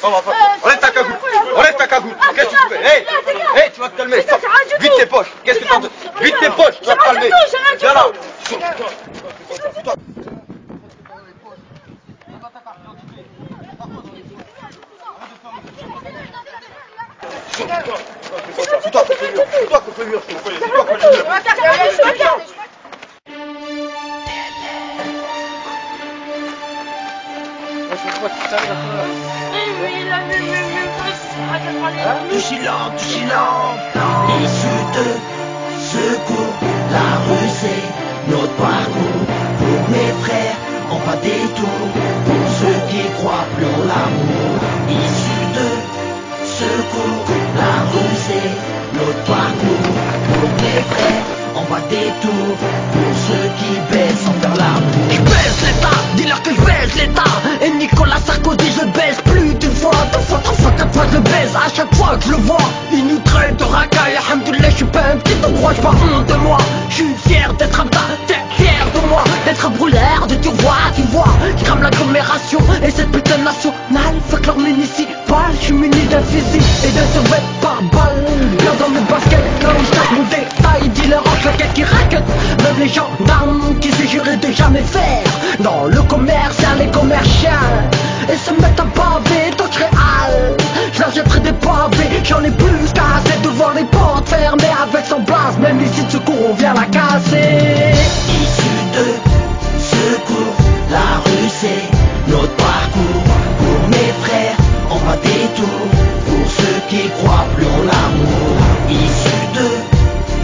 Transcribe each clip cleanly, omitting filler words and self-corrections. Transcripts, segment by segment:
Enlève ta cagoule. Enlève ta cagoule. Qu'est-ce que tu fais? Hey, tu vas te calmer. Vite tes poches. Qu'est-ce que t'entends? Vite tes poches, tu vas te calmer. Viens là. C'est toi qui fais mur. C'est toi qui fais mur. Du silence, issu de secours, la rue c'est notre parcours. Pour mes frères, on va des tours. Pour ceux qui croient plus en l'amour, issu de secours, la rue c'est notre parcours. Pour mes frères, on va des tours. Pour ceux qui baissent sans faire l'amour. Je baisse l'État, dis-leur que je baisse l'État. Et Nicolas Sarkozy, je baisse plus d'une fois, deux fois, trois fois, quatre fois, je le baise. À chaque fois que je le vois, il nous traite de racaille. Alhamdoulilah, je suis pas un petit endroit, j'ai pas honte de moi. Je suis fier d'être un tas, t'es fier de moi. D'être un brûleur de tu vois, je crame l'agglomération et cette putain nationale. Fuck leur municipal, je suis muni d'un fusil et d'un survêt par balle. Bien dans mes baskets, là où je tape mon détail. Dealer en claquettes qui raquettent, même les gendarmes qui se juraient de jamais faire. Dans le commercial et commercial, et se mettent à baver tant que je réal. Je leur jetterai des pavés, j'en ai plus qu'à assez devant les portes fermées avec son blase. Même ici de secours, on vient la casser. Issu de secours, la rue c'est notre parcours. Pour mes frères, on va des tours. Pour ceux qui croient plus en l'amour, issu de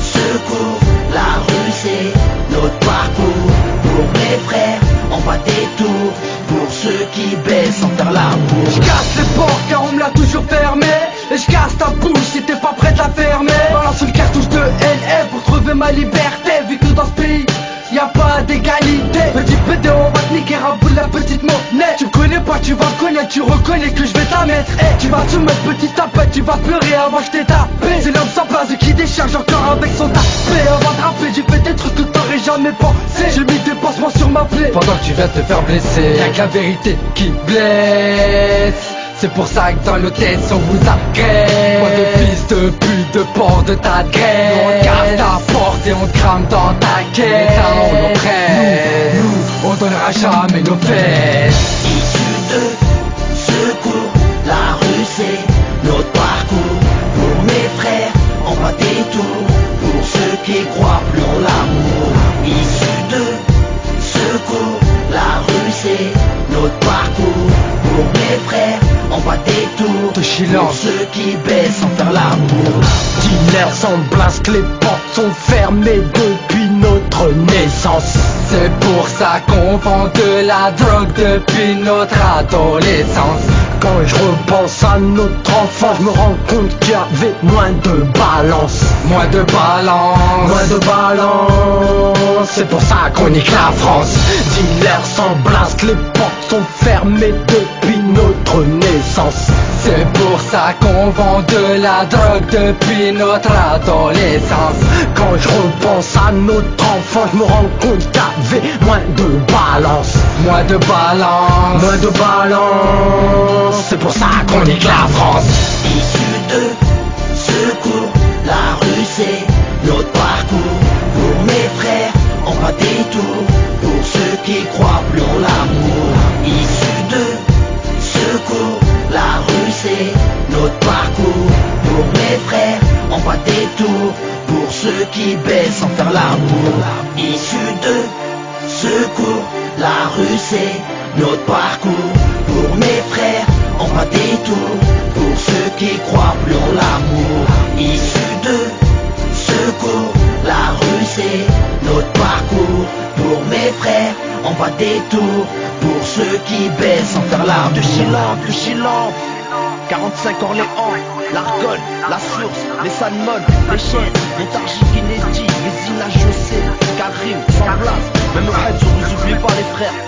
secours, la rue c'est notre parcours. Pour mes frères, on va des tours. Pour ceux qui baissent sans faire l'amour. Je casse les portes car on me l'a toujours fermé. Et je casse ta bouche si t'es pas prêt à la fermer. Balance une cartouche de LF pour trouver ma liberté. Vu que dans ce pays y'a pas d'égalité. Petit PD, on va te niquer un bout de la petite monnaie. Tu me connais pas, tu vas me connaître, tu reconnais que je vais t'en mettre. Tu vas te mettre petite tapette, tu vas pleurer avant que je t'ai tapé. C'est l'homme sans place qui décharge encore avec son tapé. Avant de rapper, j'ai fait des trucs que t'aurais jamais pensé. J'ai mis des pansements sur ma plaie. Pendant que tu viens te faire blesser, y'a que la vérité qui blesse. C'est pour ça que dans nos têtes on vous agresse. Pas de fils de pute, de porc de ta graine. Nous on casse ta porte et on te crame dans ta caisse. Les talons on prête, nous on donnera jamais nos fesses. Issu de secours, la rue c'est notre parcours. Pour mes frères, on va des tours. Pour ceux qui croient plus en l'amour, issu de secours, la rue c'est notre parcours. Pour mes frères, on va des tours. De silence. Pour ceux qui baissent sans faire l'amour. Dealers sans blasque, les portes sont fermées depuis notre naissance. C'est pour ça qu'on vend de la drogue depuis notre adolescence. Quand je repense à notre enfance, je me rends compte qu'il y avait moins de balance. Moins de balance. C'est pour ça qu'on nique la France. Dealers sans blasque, les portes sont fermées depuis notre naissance. C'est pour ça qu'on vend de la drogue depuis notre adolescence. Quand je repense à notre enfance, je me rends compte qu'il y avait moins de balance. Moins de balance. C'est pour ça qu'on nique la France. Issu de secours, la rue c'est notre parcours. Pour mes frères, on va des tours. Pour ceux qui croient plus en l'amour, issu de secours, la rue c'est notre parcours. Pour mes frères, on va des tours. Pour ceux qui baissent sans faire l'amour, issu de secours, la rue c'est notre parcours. Pour mes frères, on va des tours. Pour ceux qui croient plus en l'amour, issu de secours, la rue c'est notre parcours. Pour mes frères, on va des tours. Pour ceux qui baissent sans faire l'amour. Du silence, 45 Orléans, l'Argonne, la source, les salmones, les chaises, Montargis, Guinéti, les Ina José, Karim, sans place. Même au raid, on nous oublie pas les frères.